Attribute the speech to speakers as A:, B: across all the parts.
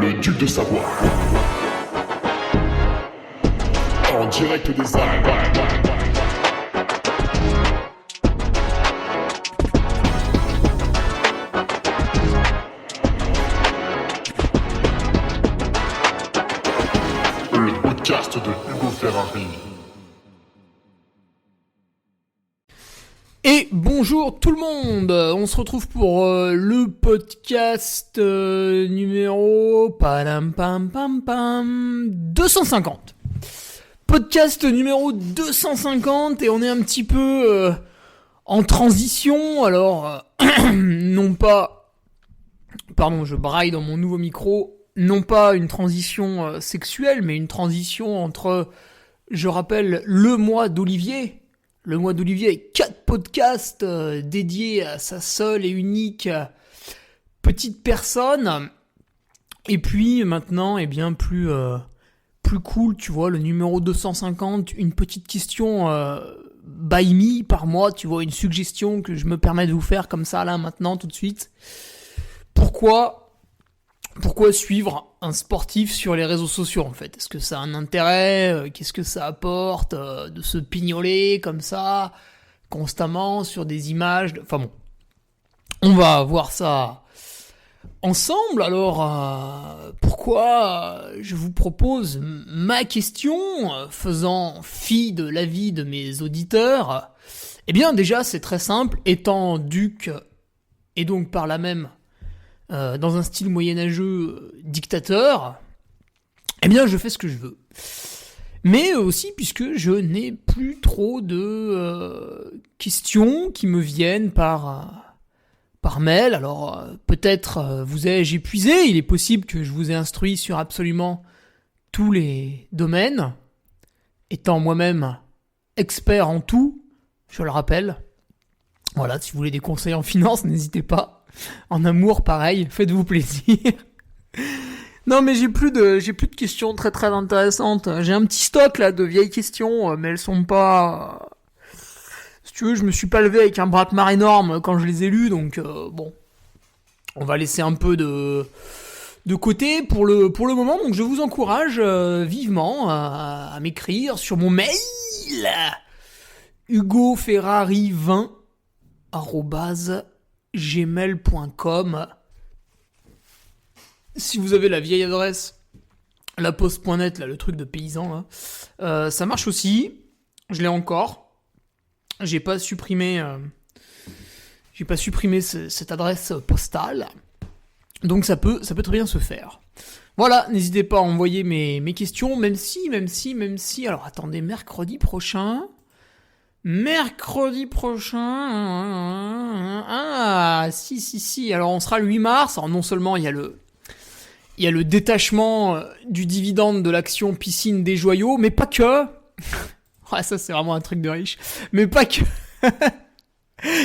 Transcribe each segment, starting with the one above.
A: le duc de Savoie. En direct des Alpes. Le podcast de Hugo Ferrari.
B: Et bonjour tout le monde, on se retrouve pour le podcast numéro 250. Podcast numéro 250 et on est un petit peu en transition, alors non pas, pardon je braille dans mon nouveau micro, non pas une transition sexuelle mais une transition entre, je rappelle, le mois d'Olivier. Le mois d'Olivier avec 4 podcasts dédiés à sa seule et unique petite personne. Et puis maintenant, plus cool, tu vois, le numéro 250, une petite question by me par mois, tu vois, une suggestion que je me permets de vous faire comme ça, là, maintenant, tout de suite. Pourquoi suivre un sportif sur les réseaux sociaux, en fait? Est-ce que ça a un intérêt? Qu'est-ce que ça apporte de se pignoler comme ça, constamment, sur des images Enfin bon, on va voir ça ensemble. Alors, pourquoi je vous propose ma question, faisant fi de l'avis de mes auditeurs? Eh bien, déjà, c'est très simple. Étant duc, et donc par là même dans un style moyenâgeux dictateur, eh bien je fais ce que je veux. Mais aussi puisque je n'ai plus trop de questions qui me viennent par mail. Alors peut-être vous ai-je épuisé, il est possible que je vous ai instruit sur absolument tous les domaines, étant moi-même expert en tout, je le rappelle. Voilà, si vous voulez des conseils en finance, n'hésitez pas. En amour, pareil, faites-vous plaisir. Non, mais j'ai plus de questions très très intéressantes. J'ai un petit stock là de vieilles questions, mais elles sont pas. Si tu veux, je me suis pas levé avec un bras-de-marre énorme quand je les ai lues, donc bon, on va laisser un peu de côté pour le moment. Donc je vous encourage vivement à m'écrire sur mon mail hugoferrari20@gmail.com. Si vous avez la vieille adresse, laposte.net, là, le truc de paysan, là, ça marche aussi. Je l'ai encore. J'ai pas supprimé cette adresse postale. Donc ça peut très bien se faire. Voilà, n'hésitez pas à envoyer mes questions, même si, alors attendez, mercredi prochain, si, alors on sera le 8 mars, alors non seulement il y a le détachement du dividende de l'action piscine des joyaux, mais pas que. Ouais, ça c'est vraiment un truc de riche, mais pas que.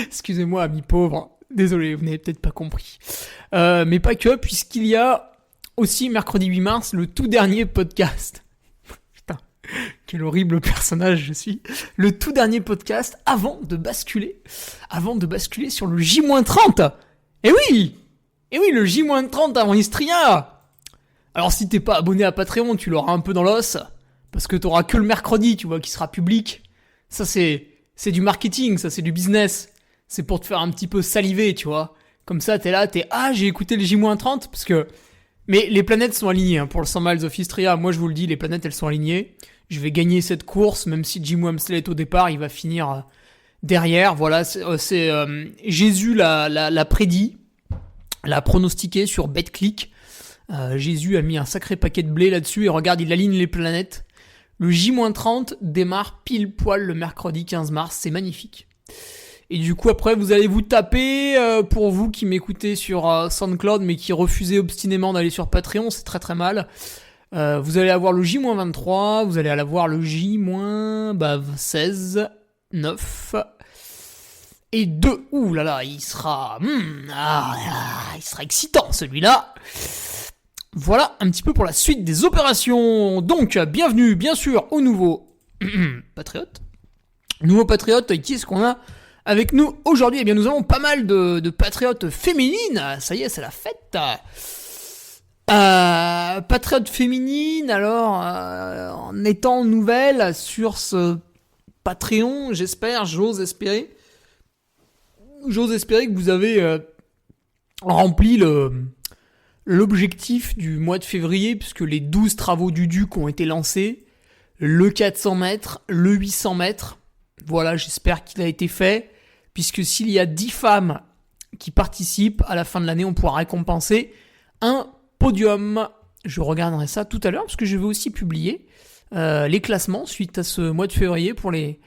B: Excusez-moi, amis pauvres, désolé, vous n'avez peut-être pas compris. Mais pas que, puisqu'il y a aussi mercredi 8 mars le tout dernier podcast. Putain, quel horrible personnage je suis. Le tout dernier podcast avant de basculer sur le J-30. Eh oui, le J-30 avant Istria. Alors si t'es pas abonné à Patreon, tu l'auras un peu dans l'os, parce que t'auras que le mercredi, tu vois, qui sera public. Ça c'est du marketing, ça c'est du business. C'est pour te faire un petit peu saliver, tu vois. Comme ça, j'ai écouté le J-30, parce que... Mais les planètes sont alignées, hein, pour le 100 miles of Istria. Moi, je vous le dis, les planètes, elles sont alignées. Je vais gagner cette course, même si Jim Wamsley est au départ, il va finir derrière. Voilà, c'est Jésus l'a prédit, l'a pronostiqué sur BetClick. Jésus a mis un sacré paquet de blé là-dessus et regarde, il aligne les planètes. Le J-30 démarre pile poil le mercredi 15 mars, c'est magnifique. Et du coup, après, vous allez vous taper, pour vous qui m'écoutez sur SoundCloud, mais qui refusez obstinément d'aller sur Patreon, c'est très très mal. Vous allez avoir le J-23, vous allez avoir le J-16, 9 et 2. Ouh là là, il sera excitant celui-là. Voilà un petit peu pour la suite des opérations. Donc, bienvenue bien sûr au nouveau patriote. Nouveau patriote, qui est-ce qu'on a avec nous aujourd'hui? Eh bien, nous avons pas mal de patriotes féminines. Ça y est, c'est la fête. Patriote féminine, alors, en étant nouvelle sur ce Patreon, j'ose espérer que vous avez rempli l'objectif du mois de février, puisque les 12 travaux du Duc ont été lancés, le 400 mètres, le 800 mètres, voilà, j'espère qu'il a été fait, puisque s'il y a 10 femmes qui participent, à la fin de l'année, on pourra récompenser un podium. Je regarderai ça tout à l'heure, parce que je vais aussi publier les classements suite à ce mois de février pour les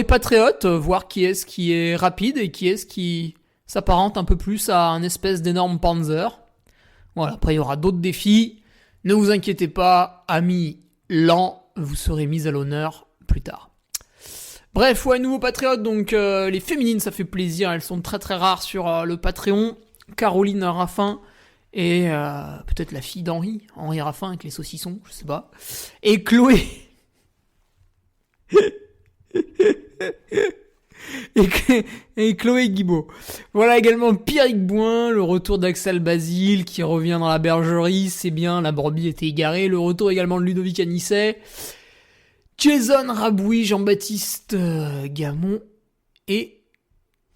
B: patriotes, voir qui est-ce qui est rapide et qui est-ce qui s'apparente un peu plus à un espèce d'énorme Panzer. Voilà, après il y aura d'autres défis. Ne vous inquiétez pas, amis lents, vous serez mis à l'honneur plus tard. Bref, ouais, nouveau patriote, donc les féminines, ça fait plaisir, elles sont très très rares sur le Patreon. Caroline Raffin et peut-être la fille Henri Raffin avec les saucissons, je sais pas. Et Chloé... et Chloé Guibaud. Voilà également Pierrick Bouin, le retour d'Axel Basile qui revient dans la bergerie, c'est bien, la brebis était égarée. Le retour également de Ludovic Anisset, Jason Rabouis, Jean-Baptiste Gamon et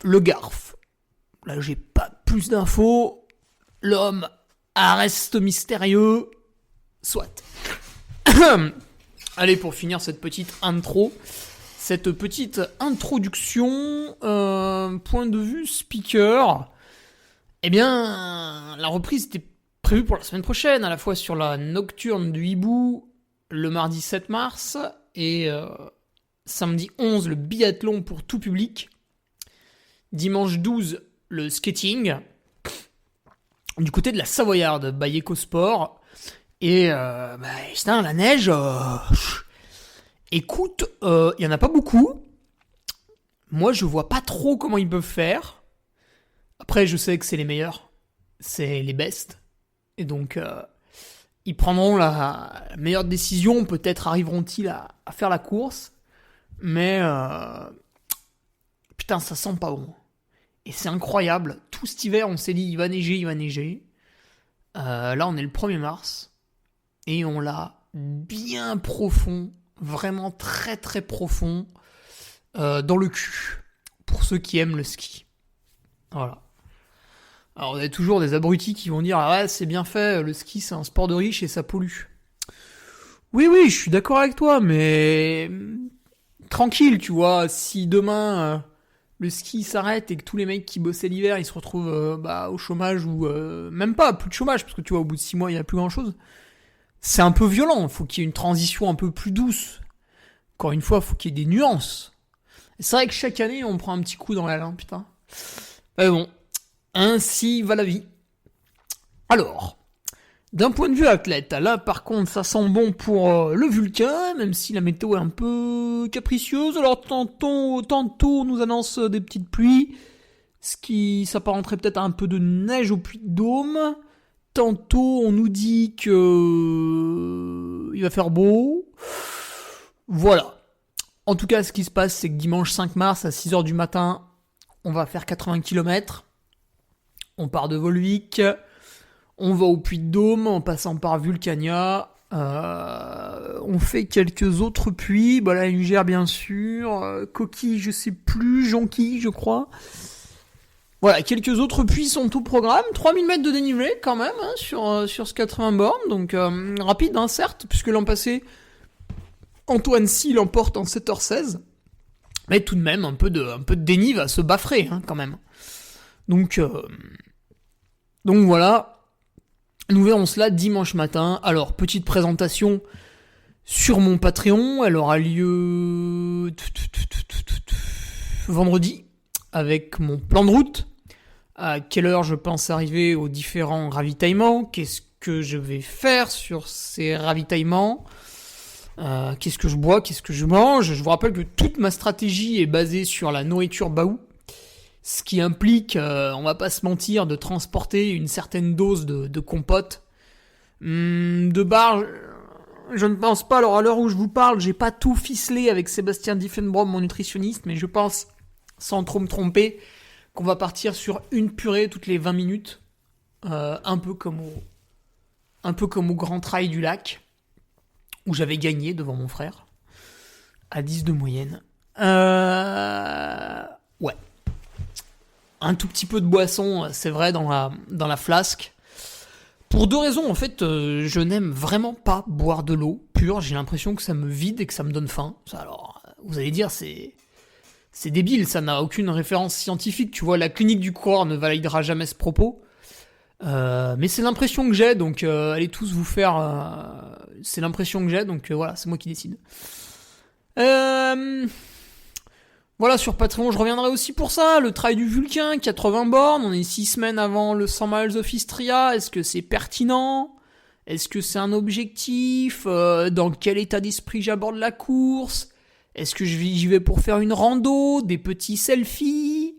B: Le Garf. Là j'ai pas plus d'infos. L'homme reste mystérieux. Soit. Allez, pour finir cette petite introduction, point de vue speaker, eh bien, la reprise était prévue pour la semaine prochaine, à la fois sur la nocturne du Hibou, le mardi 7 mars, et samedi 11, le biathlon pour tout public, dimanche 12, le skating, du côté de la Savoyarde, by EcoSport, et putain, la neige... Écoute, il y en a pas beaucoup. Moi, je vois pas trop comment ils peuvent faire. Après, je sais que c'est les meilleurs. C'est les best. Et donc, ils prendront la meilleure décision. Peut-être arriveront-ils à faire la course. Mais, putain, ça sent pas bon. Et c'est incroyable. Tout cet hiver, on s'est dit, il va neiger. Là, on est le 1er mars. Et on l'a bien profond. Vraiment très très profond dans le cul, pour ceux qui aiment le ski. Voilà. Alors, vous avez toujours des abrutis qui vont dire « Ah ouais, c'est bien fait, le ski c'est un sport de riche et ça pollue. » Oui, je suis d'accord avec toi, mais... tranquille, tu vois, si demain le ski s'arrête et que tous les mecs qui bossaient l'hiver, ils se retrouvent au chômage ou... même pas, plus de chômage, parce que tu vois, au bout de 6 mois, il n'y a plus grand-chose. C'est un peu violent, il faut qu'il y ait une transition un peu plus douce. Encore une fois, il faut qu'il y ait des nuances. Et c'est vrai que chaque année, on prend un petit coup dans l'aile, hein, putain. Mais bon, ainsi va la vie. Alors, d'un point de vue athlète, là par contre, ça sent bon pour le Vulcain, même si la météo est un peu capricieuse. Alors tantôt on nous annonce des petites pluies, ce qui s'apparenterait peut-être à un peu de neige au Puy-de-Dôme. Tantôt, on nous dit que il va faire beau. Voilà. En tout cas, ce qui se passe, c'est que dimanche 5 mars, à 6h du matin, on va faire 80 km. On part de Volvic. On va au Puy-de-Dôme, en passant par Vulcania. On fait quelques autres puits. La Lugère, bien sûr. Coquille, je sais plus. Jonquille, je crois. Voilà, quelques autres puits sont au programme. 3000 mètres de dénivelé quand même sur ce 80 bornes. Donc rapide, certes, puisque l'an passé, Antoine Sy l'emporte en 7h16. Mais tout de même, un peu de dénive à se baffrer quand même. Donc voilà, nous verrons cela dimanche matin. Alors, petite présentation sur mon Patreon. Elle aura lieu vendredi avec mon plan de route. À quelle heure je pense arriver aux différents ravitaillements. Qu'est-ce que je vais faire sur ces ravitaillements. Qu'est-ce que je bois, qu'est-ce que je mange. Je vous rappelle que toute ma stratégie est basée sur la nourriture Baou. Ce qui implique, on va pas se mentir, de transporter une certaine dose de compote. De bar, je ne pense pas, alors à l'heure où je vous parle, j'ai pas tout ficelé avec Sébastien Diffenbrom, mon nutritionniste, mais je pense, sans trop me tromper, qu'on va partir sur une purée toutes les 20 minutes. Un peu comme un peu comme au Grand Trail du Lac, où j'avais gagné devant mon frère, à 10 de moyenne. Ouais. Un tout petit peu de boisson, c'est vrai, dans la flasque. Pour 2 raisons, en fait, je n'aime vraiment pas boire de l'eau pure. J'ai l'impression que ça me vide et que ça me donne faim. Alors, vous allez dire, c'est débile, ça n'a aucune référence scientifique. Tu vois, la clinique du coureur ne validera jamais ce propos. Mais c'est l'impression que j'ai, donc allez tous vous faire... c'est l'impression que j'ai, donc voilà, c'est moi qui décide. Voilà, sur Patreon, je reviendrai aussi pour ça. Le trail du Vulcain, 80 bornes, on est 6 semaines avant le 100 miles of Istria. Est-ce que c'est pertinent ? Est-ce que c'est un objectif ? Dans quel état d'esprit j'aborde la course ? Est-ce que j'y vais pour faire une rando, des petits selfies ?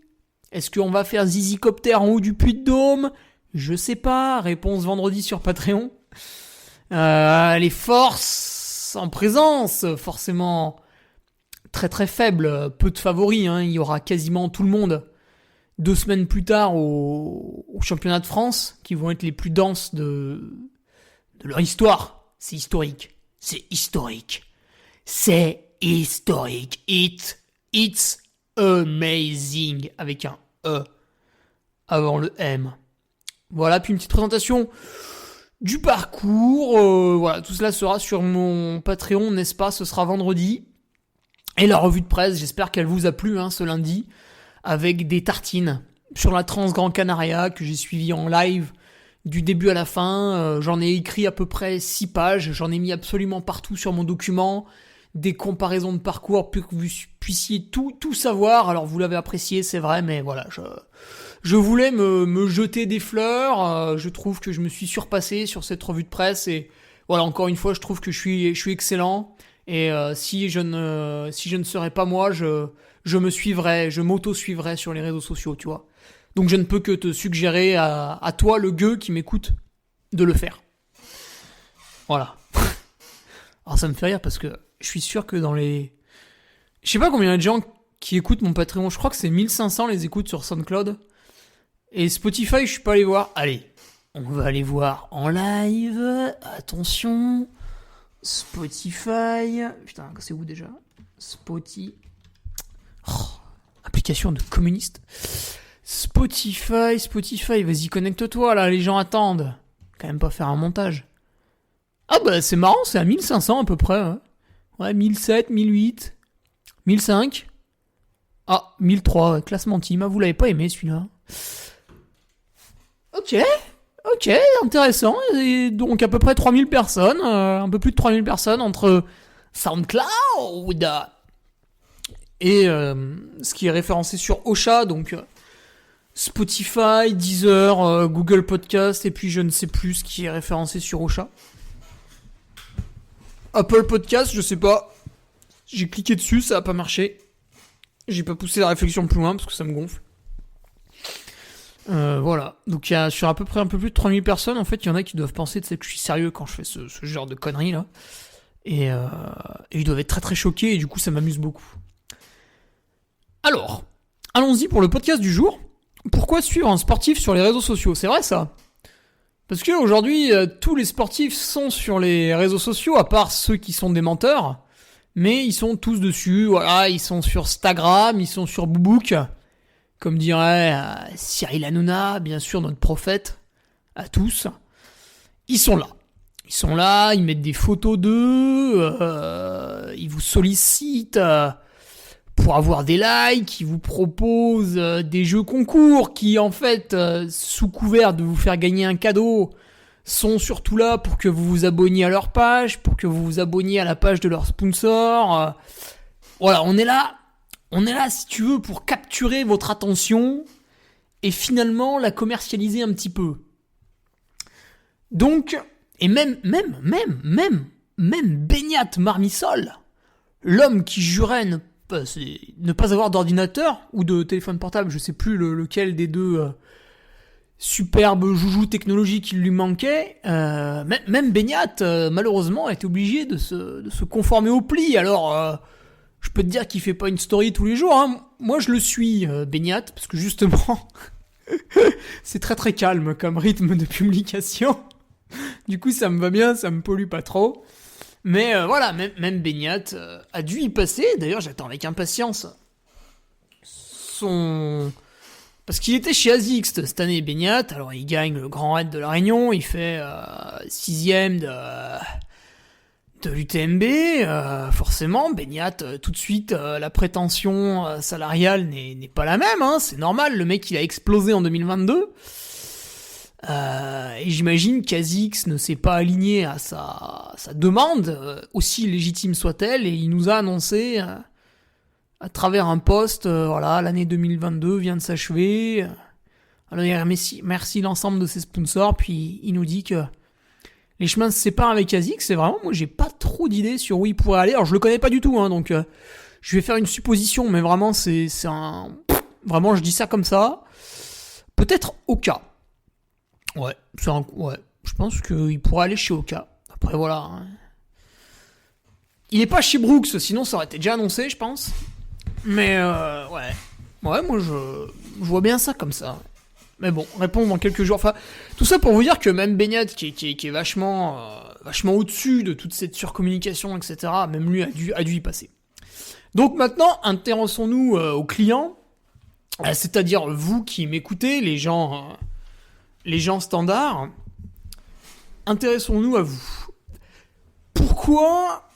B: Est-ce qu'on va faire zizicopter en haut du Puy-de-Dôme ? Je sais pas, réponse vendredi sur Patreon. Les forces en présence, forcément très très faibles, peu de favoris, hein. Il y aura quasiment tout le monde 2 semaines plus tard au championnat de France, qui vont être les plus denses de leur histoire. C'est historique. C'est historique. C'est historique. It's amazing, avec un E avant le M. Voilà, puis une petite présentation du parcours. Voilà, tout cela sera sur mon Patreon, n'est-ce pas ? Ce sera vendredi. Et la revue de presse, j'espère qu'elle vous a plu ce lundi, avec des tartines sur la Trans Gran Canaria que j'ai suivi en live du début à la fin. J'en ai écrit à peu près 6 pages, j'en ai mis absolument partout sur mon document, des comparaisons de parcours pour que vous puissiez tout savoir. Alors vous l'avez apprécié, c'est vrai, mais voilà, je voulais me jeter des fleurs. Je trouve que je me suis surpassé sur cette revue de presse et voilà, encore une fois, je trouve que je suis excellent. Et si je ne serais pas moi, je m'auto-suivrais sur les réseaux sociaux, tu vois. Donc je ne peux que te suggérer à toi, le gueux qui m'écoute, de le faire. Voilà. Alors ça me fait rire parce que je suis sûr que dans les... Je sais pas combien il y a de gens qui écoutent mon Patreon, je crois que c'est 1500 les écoutes sur SoundCloud. Et Spotify, je suis pas allé voir. Allez, on va aller voir en live. Attention... Spotify. Putain, c'est où déjà ? Application de communiste. Spotify, vas-y, connecte-toi là, les gens attendent. Quand même pas faire un montage. Ah bah c'est marrant, c'est à 1500 à peu près. Hein. Ouais, 1007, 1008, 1005. Ah, 1003, classement team. Ah, vous l'avez pas aimé celui-là. Ok, intéressant. Et donc à peu près 3000 personnes, un peu plus de 3000 personnes entre SoundCloud et ce qui est référencé sur Ocha, donc Spotify, Deezer, Google Podcast, et puis je ne sais plus ce qui est référencé sur Ocha. Apple Podcast, je sais pas. J'ai cliqué dessus, ça a pas marché. J'ai pas poussé la réflexion plus loin parce que ça me gonfle. Voilà, donc il y a sur à peu près un peu plus de 3000 personnes, en fait il y en a qui doivent penser que je suis sérieux quand je fais ce genre de conneries là, et ils doivent être très très choqués, et du coup ça m'amuse beaucoup. Alors, allons-y pour le podcast du jour. Pourquoi suivre un sportif sur les réseaux sociaux ? C'est vrai ça ? Parce qu'aujourd'hui tous les sportifs sont sur les réseaux sociaux, à part ceux qui sont des menteurs, mais ils sont tous dessus, voilà, ils sont sur Instagram, ils sont sur Boubouk. Comme dirait Cyril Hanouna, bien sûr, notre prophète, à tous. Ils sont là, ils mettent des photos d'eux, ils vous sollicitent pour avoir des likes, ils vous proposent des jeux concours qui, en fait, sous couvert de vous faire gagner un cadeau, sont surtout là pour que vous vous abonniez à leur page, pour que vous vous abonniez à la page de leur sponsor. Voilà, on est là, si tu veux, pour capturer votre attention et finalement la commercialiser un petit peu. Donc, et même Beñat Marmisol, l'homme qui jurait ne pas avoir d'ordinateur ou de téléphone portable, je sais plus lequel des deux superbes joujoux technologiques qui lui manquait, même Beñat, malheureusement, a été obligé de se conformer au pli. Alors... je peux te dire qu'il fait pas une story tous les jours, hein. Moi je le suis, Beñat, parce que justement, c'est très très calme comme rythme de publication. Du coup, ça me va bien, ça me pollue pas trop. Mais voilà, même Beignat a dû y passer. D'ailleurs, j'attends avec impatience son... Parce qu'il était chez ASICS cette année, Beignat. Alors, il gagne le Grand Raid de La Réunion. Il fait 6ème de l'UTMB. Forcément, Beignat, tout de suite, la prétention salariale n'est pas la même. Hein. C'est normal, le mec, il a explosé en 2022. Et j'imagine qu'ASICS ne s'est pas aligné à sa demande, aussi légitime soit-elle, et il nous a annoncé, à travers un post, voilà, l'année 2022 vient de s'achever. Alors merci l'ensemble de ses sponsors, puis il nous dit que les chemins se séparent avec ASICS. C'est vraiment, moi j'ai pas trop d'idées sur où il pourrait aller. Alors je le connais pas du tout, hein, donc je vais faire une supposition, mais vraiment c'est un... Vraiment je dis ça comme ça. Peut-être Oka. Ouais, je pense qu'il pourrait aller chez Oka. Après, voilà. Hein. Il est pas chez Brooks, sinon ça aurait été déjà annoncé, je pense. Mais, ouais. Ouais, moi, je vois bien ça comme ça. Mais bon, répondre dans quelques jours. Enfin, tout ça pour vous dire que même Beignat, qui est vachement au-dessus de toute cette surcommunication, etc., même lui a dû y passer. Donc maintenant, intéressons-nous aux clients, c'est-à-dire vous qui m'écoutez, les gens standards, intéressons-nous à vous. Pourquoi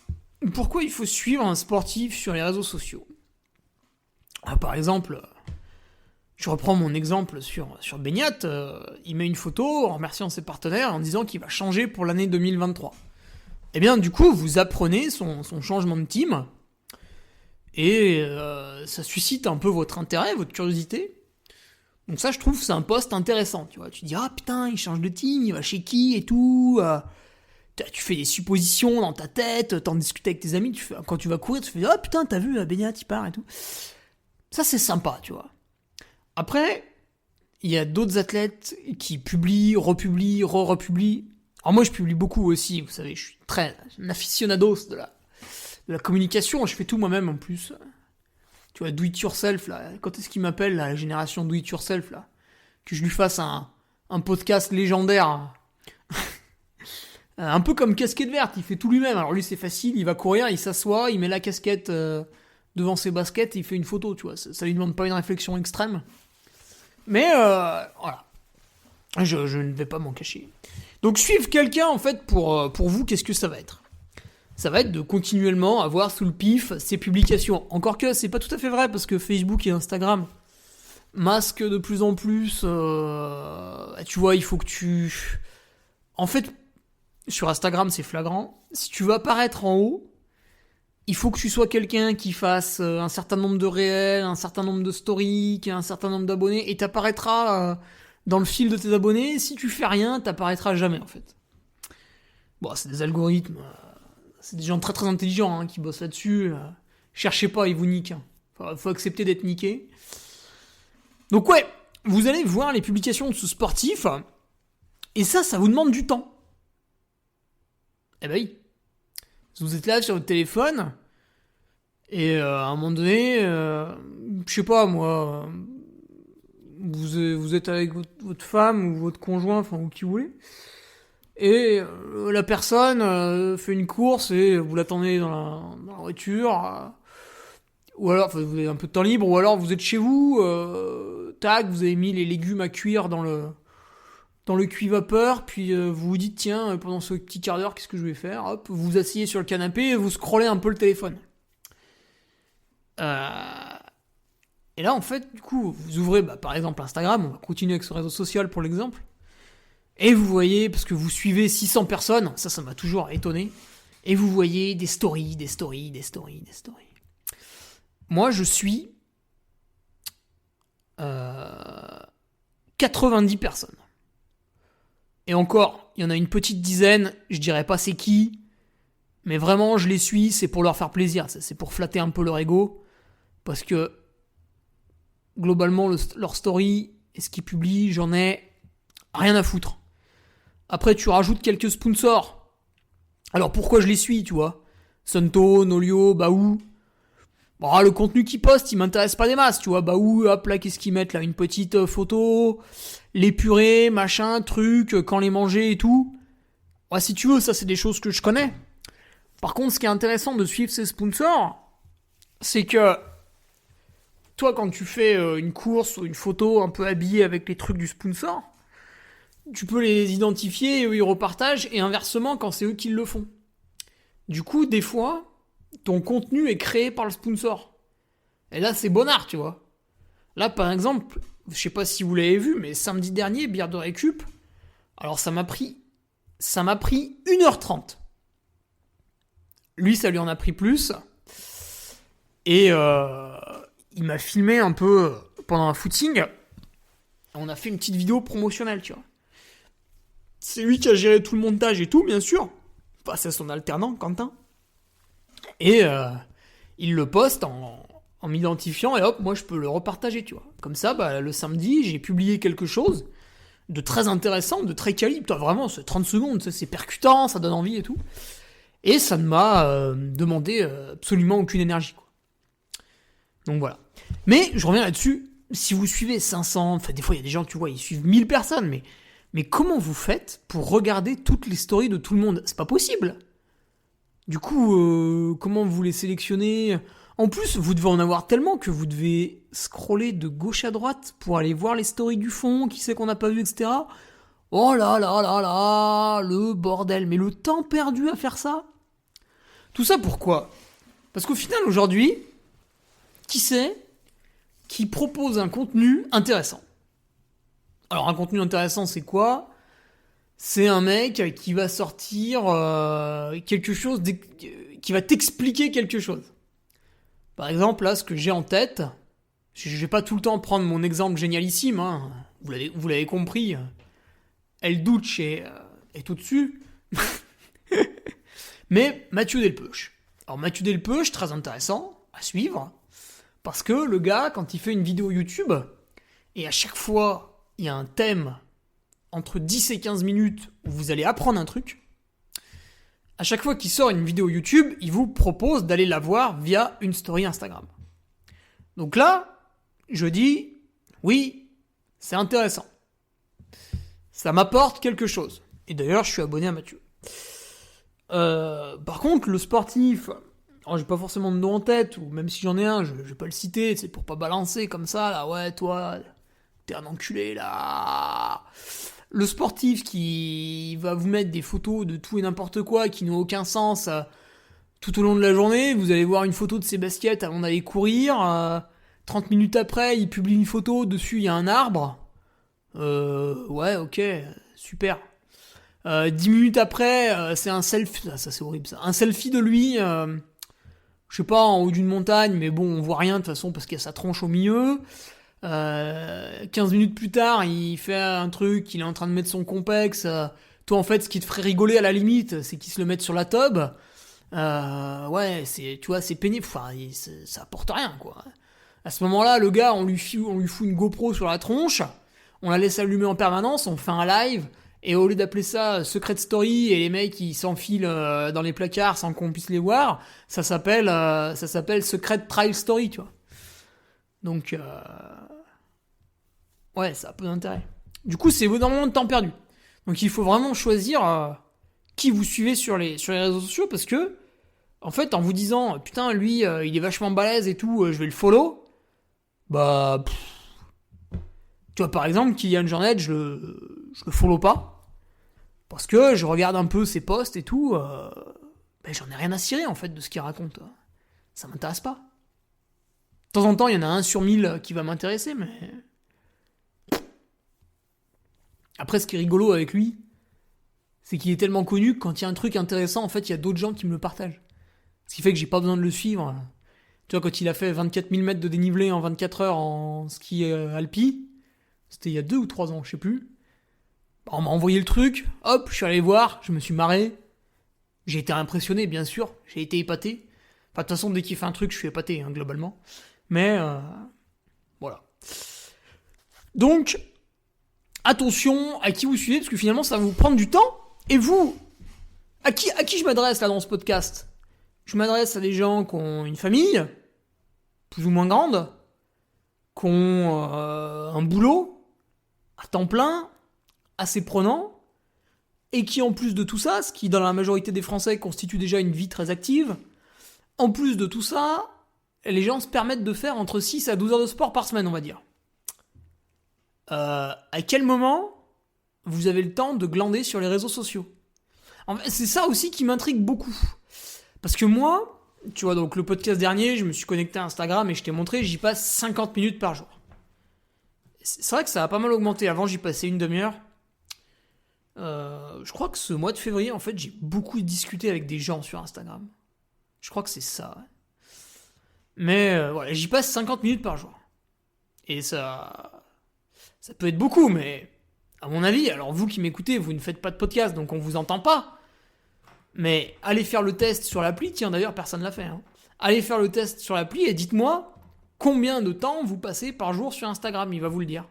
B: il faut suivre un sportif sur les réseaux sociaux ? Par exemple, je reprends mon exemple sur Beignat, il met une photo en remerciant ses partenaires en disant qu'il va changer pour l'année 2023. Eh bien, du coup, vous apprenez son changement de team et ça suscite un peu votre intérêt, votre curiosité. Donc ça, je trouve, c'est un post intéressant, tu vois. Tu dis, ah putain, il change de team, il va chez qui et tout. Tu fais des suppositions dans ta tête, t'en discutes avec tes amis, quand tu vas courir, tu fais, ah putain, t'as vu, Beignat, il part et tout. Ça, c'est sympa, tu vois. Après, il y a d'autres athlètes qui publient, republient, republient. Alors moi, je publie beaucoup aussi, vous savez, je suis un aficionados de la communication, je fais tout moi-même en plus. Tu vois, do it yourself, là. Quand est-ce qu'il m'appelle, là, la génération do it yourself, là? Que je lui fasse un podcast légendaire. Un peu comme Casquette Verte, il fait tout lui-même. Alors lui, c'est facile, il va courir, il s'assoit, il met la casquette devant ses baskets et il fait une photo, tu vois. Ça lui demande pas une réflexion extrême. Mais, voilà. Je ne vais pas m'en cacher. Donc, suivre quelqu'un, en fait, pour vous, qu'est-ce que ça va être ? Ça va être de continuellement avoir sous le pif ses publications. Encore que c'est pas tout à fait vrai parce que Facebook et Instagram masquent de plus en plus. Tu vois, il faut que tu... En fait, sur Instagram, c'est flagrant. Si tu veux apparaître en haut, il faut que tu sois quelqu'un qui fasse un certain nombre de réels, un certain nombre de stories, qui a un certain nombre d'abonnés, et t'apparaîtras dans le fil de tes abonnés. Si tu fais rien, t'apparaîtras jamais, en fait. Bon, c'est des algorithmes... C'est des gens très très intelligents hein, qui bossent là-dessus. Cherchez pas, ils vous niquent. Faut accepter d'être niqué. Donc ouais, vous allez voir les publications de ce sportif. Et ça vous demande du temps. Eh ben oui. Vous êtes là sur votre téléphone. Et à un moment donné, je sais pas moi, vous êtes avec votre femme ou votre conjoint, enfin ou qui vous voulez. Et la personne fait une course et vous l'attendez dans la voiture, ou alors vous avez un peu de temps libre, ou alors vous êtes chez vous, tac, vous avez mis les légumes à cuire dans le cuit-vapeur, puis vous vous dites tiens, pendant ce petit quart d'heure, qu'est-ce que je vais faire ? Hop, vous vous asseyez sur le canapé et vous scrollez un peu le téléphone. Et là en fait, du coup, vous ouvrez par exemple Instagram, on va continuer avec ce réseau social pour l'exemple. Et vous voyez, parce que vous suivez 600 personnes, ça m'a toujours étonné, et vous voyez des stories. Moi, je suis 90 personnes. Et encore, il y en a une petite dizaine, je dirais pas c'est qui, mais vraiment, je les suis, c'est pour leur faire plaisir, c'est pour flatter un peu leur ego, parce que, globalement, leur story, et ce qu'ils publient, j'en ai rien à foutre. Après, tu rajoutes quelques sponsors. Alors, pourquoi je les suis, tu vois ? Sunto, Nolio, Baou. Bon, le contenu qu'ils postent, il m'intéresse pas des masses, tu vois. Baou, hop, là, qu'est-ce qu'ils mettent, là ? Une petite photo, les purées, machin, truc, quand les manger et tout. Ouais, si tu veux, ça c'est des choses que je connais. Par contre, ce qui est intéressant de suivre ces sponsors, c'est que toi, quand tu fais une course ou une photo un peu habillée avec les trucs du sponsor, tu peux les identifier et eux ils repartagent, et inversement quand c'est eux qui le font. Du coup, des fois, ton contenu est créé par le sponsor. Et là, c'est bonnard, tu vois. Là, par exemple, je sais pas si vous l'avez vu, mais samedi dernier, bière de récup, alors ça m'a pris 1h30. Lui, ça lui en a pris plus. Et il m'a filmé un peu pendant un footing. On a fait une petite vidéo promotionnelle, tu vois. C'est lui qui a géré tout le montage et tout, bien sûr. Enfin, c'est son alternant, Quentin. Et il le poste en m'identifiant, et hop, moi je peux le repartager, tu vois. Comme ça, bah, le samedi, j'ai publié quelque chose de très intéressant, de très quali. Putain, vraiment, c'est 30 secondes, c'est percutant, ça donne envie et tout. Et ça ne m'a demandé absolument aucune énergie, quoi. Donc voilà. Mais je reviens là-dessus, si vous suivez 500, enfin des fois il y a des gens, tu vois, ils suivent 1000 personnes, mais comment vous faites pour regarder toutes les stories de tout le monde ? C'est pas possible. Du coup, comment vous les sélectionnez ? En plus, vous devez en avoir tellement que vous devez scroller de gauche à droite pour aller voir les stories du fond, qui c'est qu'on n'a pas vu, etc. Oh là là là là, le bordel. Mais le temps perdu à faire ça. Tout ça pourquoi ? Parce qu'au final, aujourd'hui, qui c'est qui propose un contenu intéressant ? Alors, un contenu intéressant, c'est quoi ? C'est un mec qui va sortir quelque chose, qui va t'expliquer quelque chose. Par exemple, là, ce que j'ai en tête, je vais pas tout le temps prendre mon exemple génialissime, hein, vous l'avez compris, El Duce est au-dessus, mais Mathieu Delpeuch. Alors Mathieu Delpeuch, très intéressant à suivre, parce que le gars, quand il fait une vidéo YouTube, et à chaque fois, il y a un thème entre 10 et 15 minutes où vous allez apprendre un truc, à chaque fois qu'il sort une vidéo YouTube, il vous propose d'aller la voir via une story Instagram. Donc là, je dis, oui, c'est intéressant. Ça m'apporte quelque chose. Et d'ailleurs, je suis abonné à Mathieu. Par contre, le sportif, alors j'ai pas forcément de nom en tête, ou même si j'en ai un, je vais pas le citer, c'est pour pas balancer comme ça, là, ouais, toi, t'es un enculé, là. Le sportif qui va vous mettre des photos de tout et n'importe quoi qui n'ont aucun sens tout au long de la journée, vous allez voir une photo de ses baskets avant d'aller courir, 30 minutes après, il publie une photo, dessus il y a un arbre. Ouais, ok, super. 10 minutes après, c'est un selfie, ça c'est horrible ça, un selfie de lui, je sais pas, en haut d'une montagne, mais bon, on voit rien de toute façon parce qu'il y a sa tronche au milieu. 15 minutes plus tard, il fait un truc, il est en train de mettre son complexe. Toi, en fait, ce qui te ferait rigoler à la limite, c'est qu'il se le mette sur la tub. Ouais, c'est, tu vois, c'est pénible. Enfin, ça apporte rien, quoi. À ce moment-là, le gars, on lui fout une GoPro sur la tronche, on la laisse allumer en permanence, on fait un live, et au lieu d'appeler ça Secret Story et les mecs qui s'enfilent dans les placards sans qu'on puisse les voir, ça s'appelle Secret Trial Story, tu vois. Donc, ouais, ça a peu d'intérêt. Du coup, c'est énormément de temps perdu. Donc, il faut vraiment choisir qui vous suivez sur les réseaux sociaux, parce que, en fait, en vous disant, putain, lui, il est vachement balèze et tout, je vais le follow, bah, tu vois, par exemple, Kylian Jornet, je le follow pas, parce que je regarde un peu ses posts et tout, ben, j'en ai rien à cirer, en fait, de ce qu'il raconte. Ça m'intéresse pas. De temps en temps, il y en a un sur 1000 qui va m'intéresser, mais... Après, ce qui est rigolo avec lui, c'est qu'il est tellement connu que quand il y a un truc intéressant, en fait, il y a d'autres gens qui me le partagent. Ce qui fait que j'ai pas besoin de le suivre. Tu vois, quand il a fait 24 000 mètres de dénivelé en 24 heures en ski alpi, c'était il y a 2 ou 3 ans, je sais plus. On m'a envoyé le truc, hop, je suis allé voir, je me suis marré. J'ai été impressionné, bien sûr, j'ai été épaté. Enfin, de toute façon, dès qu'il fait un truc, je suis épaté, hein, globalement. Mais, voilà. Donc, attention à qui vous suivez, parce que finalement, ça va vous prendre du temps. Et vous, à qui je m'adresse là dans ce podcast ? Je m'adresse à des gens qui ont une famille, plus ou moins grande, qui ont un boulot à temps plein, assez prenant, et qui en plus de tout ça, ce qui dans la majorité des Français constitue déjà une vie très active, en plus de tout ça, les gens se permettent de faire entre 6 à 12 heures de sport par semaine, on va dire. À quel moment vous avez le temps de glander sur les réseaux sociaux ? En fait, c'est ça aussi qui m'intrigue beaucoup. Parce que moi, tu vois, donc le podcast dernier, je me suis connecté à Instagram et je t'ai montré, j'y passe 50 minutes par jour. C'est vrai que ça a pas mal augmenté. Avant, j'y passais une demi-heure. Je crois que ce mois de février, en fait, j'ai beaucoup discuté avec des gens sur Instagram. Je crois que c'est ça. Ouais. Mais voilà, j'y passe 50 minutes par jour. Et ça peut être beaucoup, mais à mon avis, alors vous qui m'écoutez, vous ne faites pas de podcast, donc on vous entend pas. Mais allez faire le test sur l'appli. Tiens, d'ailleurs, personne l'a fait. Hein. Allez faire le test sur l'appli et dites-moi combien de temps vous passez par jour sur Instagram. Il va vous le dire.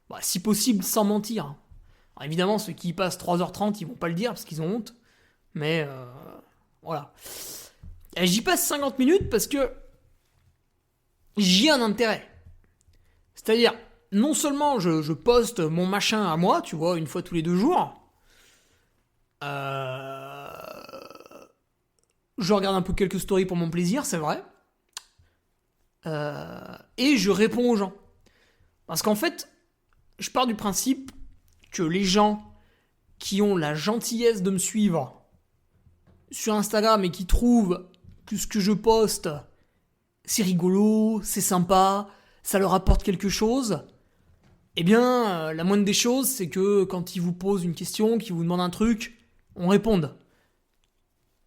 B: Bah, si possible, sans mentir. Alors, évidemment, ceux qui y passent 3h30, ils vont pas le dire parce qu'ils ont honte. Mais voilà. Et j'y passe 50 minutes parce que j'y ai un intérêt. C'est-à-dire, non seulement je poste mon machin à moi, tu vois, une fois tous les 2 jours. Je regarde un peu quelques stories pour mon plaisir, c'est vrai. Et je réponds aux gens. Parce qu'en fait, je pars du principe que les gens qui ont la gentillesse de me suivre sur Instagram et qui trouvent que ce que je poste, c'est rigolo, c'est sympa, ça leur apporte quelque chose, eh bien, la moindre des choses, c'est que quand ils vous posent une question, qu'ils vous demandent un truc, on réponde.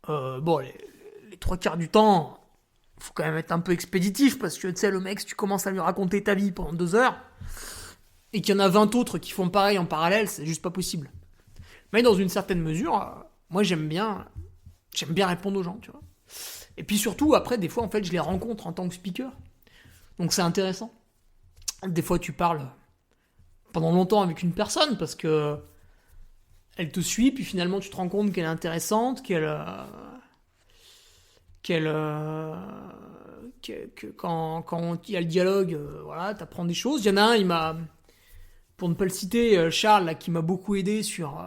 B: Bon, les 3/4 du temps, faut quand même être un peu expéditif, parce que, tu sais, le mec, si tu commences à lui raconter ta vie pendant 2 heures, et qu'il y en a 20 autres qui font pareil en parallèle, c'est juste pas possible. Mais dans une certaine mesure, moi, j'aime bien répondre aux gens, tu vois. Et puis surtout, après, des fois, en fait, je les rencontre en tant que speaker. Donc c'est intéressant. Des fois, tu parles pendant longtemps avec une personne parce que elle te suit, puis finalement, tu te rends compte qu'elle est intéressante, que quand il y a le dialogue, voilà, t'apprends des choses. Il y en a un, pour ne pas le citer, Charles, là, qui m'a beaucoup aidé sur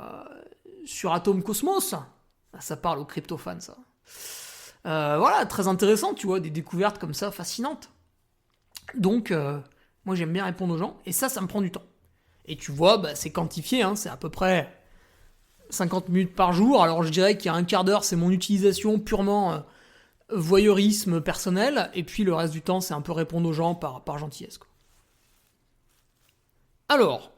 B: Atom Cosmos. Ça parle aux crypto-fans, ça. Voilà, très intéressant, tu vois, des découvertes comme ça, fascinantes. Donc, moi, j'aime bien répondre aux gens, et ça me prend du temps. Et tu vois, bah, c'est quantifié, hein, c'est à peu près 50 minutes par jour. Alors, je dirais qu'il y a un quart d'heure, c'est mon utilisation purement voyeurisme personnel, et puis le reste du temps, c'est un peu répondre aux gens par gentillesse, quoi. Alors,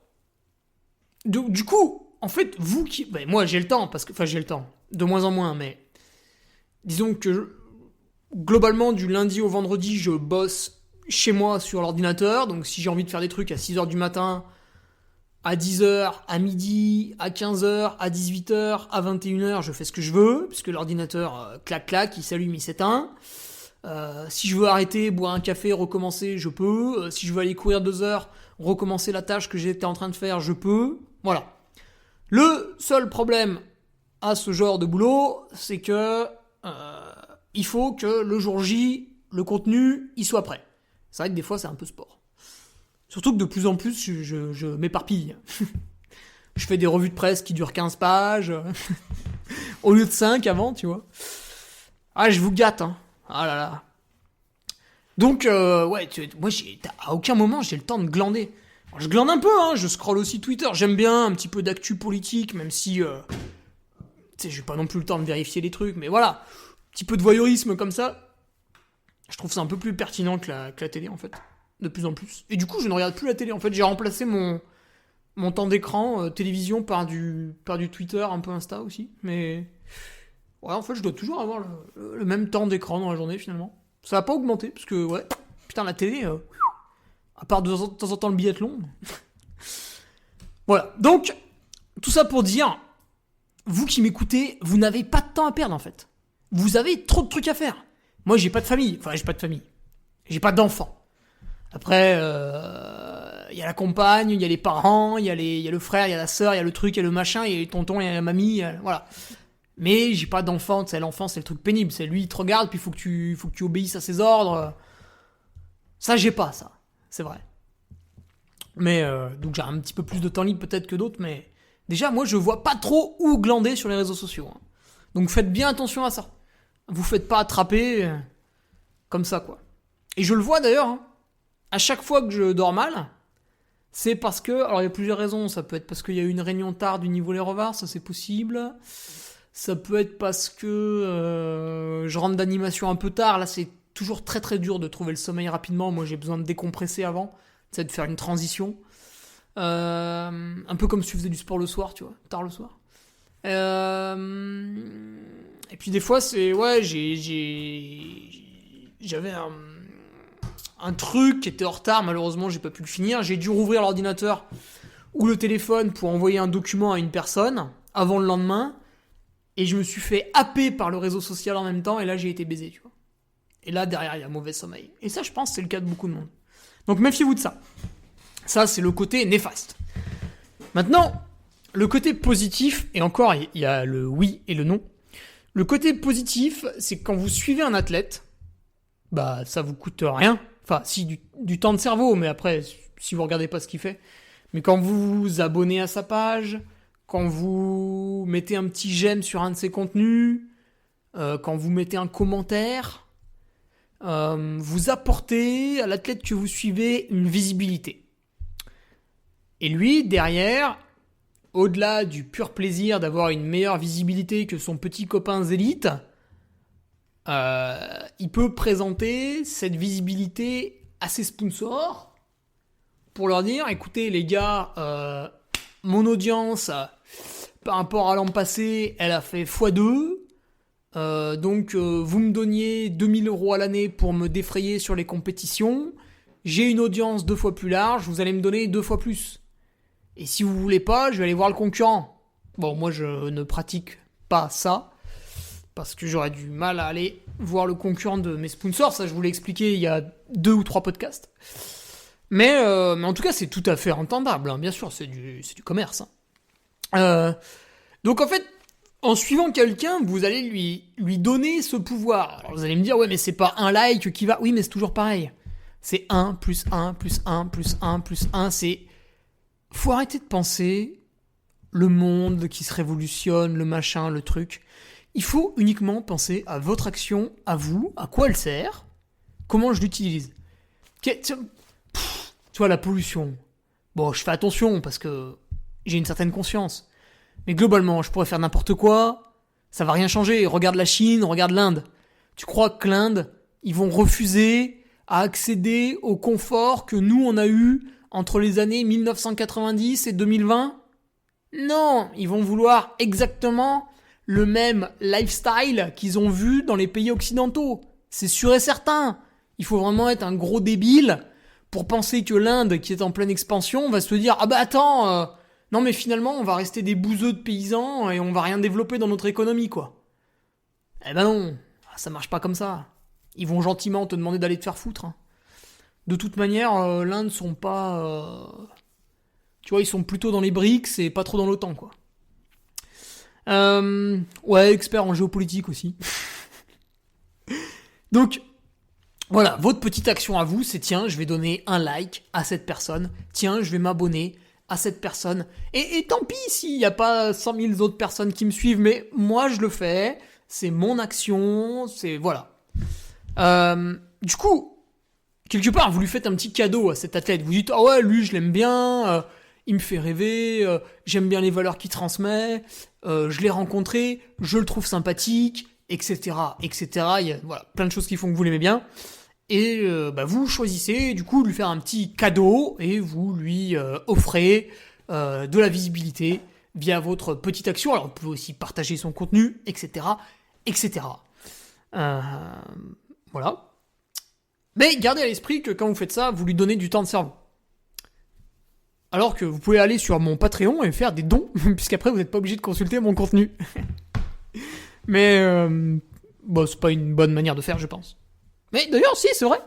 B: du coup, en fait, vous qui... Ben, moi, j'ai le temps, j'ai le temps, de moins en moins, mais disons que globalement, du lundi au vendredi, je bosse chez moi sur l'ordinateur, donc si j'ai envie de faire des trucs à 6h du matin, à 10h, à midi, à 15h, à 18h, à 21h, je fais ce que je veux, puisque l'ordinateur clac, il s'allume, il s'éteint. Si je veux arrêter, boire un café, recommencer, je peux. Si je veux aller courir 2 heures, recommencer la tâche que j'étais en train de faire, je peux. Voilà. Le seul problème à ce genre de boulot, c'est que il faut que le jour J, le contenu, il soit prêt. C'est vrai que des fois, c'est un peu sport. Surtout que de plus en plus, je m'éparpille. Je fais des revues de presse qui durent 15 pages, au lieu de 5 avant, tu vois. Ah, je vous gâte, hein. Ah là là. Donc, ouais, moi, à aucun moment, j'ai le temps de glander. Alors, je glande un peu, hein, je scrolle aussi Twitter. J'aime bien un petit peu d'actu politique, même si, tu sais, j'ai pas non plus le temps de vérifier les trucs, mais voilà. Un petit peu de voyeurisme comme ça. Je trouve ça un peu plus pertinent que la télé, en fait. De plus en plus. Et du coup, je ne regarde plus la télé. En fait, j'ai remplacé mon temps d'écran télévision par du Twitter, un peu Insta aussi. Mais ouais, en fait, je dois toujours avoir le même temps d'écran dans la journée, finalement. Ça n'a pas augmenté, parce que, ouais, putain, la télé, à part de temps en temps le biathlon. Voilà. Donc, tout ça pour dire, vous qui m'écoutez, vous n'avez pas de temps à perdre, en fait. Vous avez trop de trucs à faire. Moi, j'ai pas de famille. Enfin, j'ai pas de famille. J'ai pas d'enfants. Après, il y a la compagne, il y a les parents, il y a le frère, il y a la sœur, il y a le truc, il y a le machin, il y a les tontons, il y a la mamie, voilà. Mais j'ai pas d'enfant, tu sais, l'enfant c'est le truc pénible, c'est lui il te regarde, puis faut que tu obéisses à ses ordres. Ça j'ai pas, ça, c'est vrai. Mais, donc j'ai un petit peu plus de temps libre peut-être que d'autres, mais Déjà, moi, je vois pas trop où glander sur les réseaux sociaux. Hein. Donc faites bien attention à ça. Vous faites pas attraper comme ça, quoi. Et je le vois d'ailleurs, hein. À chaque fois que je dors mal, c'est parce que... Alors, il y a plusieurs raisons. Ça peut être parce qu'il y a eu une réunion tard du niveau les revards, ça c'est possible. Ça peut être parce que je rentre d'animation un peu tard. Là, c'est toujours très très dur de trouver le sommeil rapidement. Moi, j'ai besoin de décompresser avant. C'est de faire une transition. Un peu comme si tu faisais du sport le soir, tu vois, tard le soir. Et puis des fois, c'est... Ouais, j'avais un truc qui était en retard. Malheureusement, j'ai pas pu le finir. J'ai dû rouvrir l'ordinateur ou le téléphone pour envoyer un document à une personne avant le lendemain. Et je me suis fait happer par le réseau social en même temps. Et là, j'ai été baisé, tu vois. Et là, derrière, il y a mauvais sommeil. Et ça, je pense, c'est le cas de beaucoup de monde. Donc, méfiez-vous de ça. Ça, c'est le côté néfaste. Maintenant, le côté positif, et encore, il y a le oui et le non. Le côté positif, c'est que quand vous suivez un athlète, bah, ça vous coûte rien. Enfin, si, du temps de cerveau, mais après, si vous regardez pas ce qu'il fait. Mais quand vous vous abonnez à sa page, quand vous mettez un petit j'aime sur un de ses contenus, quand vous mettez un commentaire, vous apportez à l'athlète que vous suivez une visibilité. Et lui, derrière, au-delà du pur plaisir d'avoir une meilleure visibilité que son petit copain Zélite, il peut présenter cette visibilité à ses sponsors pour leur dire, écoutez les gars, mon audience, par rapport à l'an passé, elle a fait x2, donc vous me donniez 2000 € à l'année pour me défrayer sur les compétitions, j'ai une audience 2 fois plus large, vous allez me donner 2 fois plus. Et si vous voulez pas, je vais aller voir le concurrent. Bon, moi je ne pratique pas ça, parce que j'aurais du mal à aller voir le concurrent de mes sponsors, ça je vous l'ai expliqué il y a 2 ou 3 podcasts. Mais en tout cas, c'est tout à fait entendable, hein. Bien sûr, c'est du commerce. Hein. Donc en fait, en suivant quelqu'un, vous allez lui donner ce pouvoir. Alors vous allez me dire, ouais, mais c'est pas un like qui va... Oui, mais c'est toujours pareil. C'est 1 plus 1 plus 1 plus 1 plus 1, c'est... Faut arrêter de penser le monde qui se révolutionne, le machin, le truc. Il faut uniquement penser à votre action, à vous, à quoi elle sert, comment je l'utilise. Tu vois, la pollution. Bon, je fais attention parce que j'ai une certaine conscience. Mais globalement, je pourrais faire n'importe quoi, ça va rien changer. Regarde la Chine, regarde l'Inde. Tu crois que l'Inde, ils vont refuser à accéder au confort que nous, on a eu entre les années 1990 et 2020 ? Non, ils vont vouloir exactement le même lifestyle qu'ils ont vu dans les pays occidentaux. C'est sûr et certain. Il faut vraiment être un gros débile pour penser que l'Inde, qui est en pleine expansion, va se dire « Ah bah attends, non mais finalement on va rester des bouseux de paysans et on va rien développer dans notre économie, quoi. » Eh ben non, ça marche pas comme ça. Ils vont gentiment te demander d'aller te faire foutre. Hein. De toute manière, l'Inde sont pas... Tu vois, ils sont plutôt dans les BRICS et pas trop dans l'OTAN, quoi. Ouais, expert en géopolitique aussi. Donc, voilà, votre petite action à vous, c'est tiens, je vais donner un like à cette personne. Tiens, je vais m'abonner à cette personne. Et tant pis s'il n'y a pas 100 000 autres personnes qui me suivent, mais moi je le fais. C'est mon action, c'est... Voilà. Du coup... Quelque part, vous lui faites un petit cadeau à cet athlète. Vous dites, ah ouais, lui, je l'aime bien, il me fait rêver, j'aime bien les valeurs qu'il transmet, je l'ai rencontré, je le trouve sympathique, etc., etc. Il y a voilà, plein de choses qui font que vous l'aimez bien. Et vous choisissez, du coup, de lui faire un petit cadeau et vous lui offrez de la visibilité via votre petite action. Alors, vous pouvez aussi partager son contenu, etc., etc. Voilà. Mais gardez à l'esprit que quand vous faites ça, vous lui donnez du temps de cerveau. Alors que vous pouvez aller sur mon Patreon et faire des dons, puisqu'après vous n'êtes pas obligé de consulter mon contenu. Mais c'est pas une bonne manière de faire, je pense. Mais d'ailleurs, si, c'est vrai.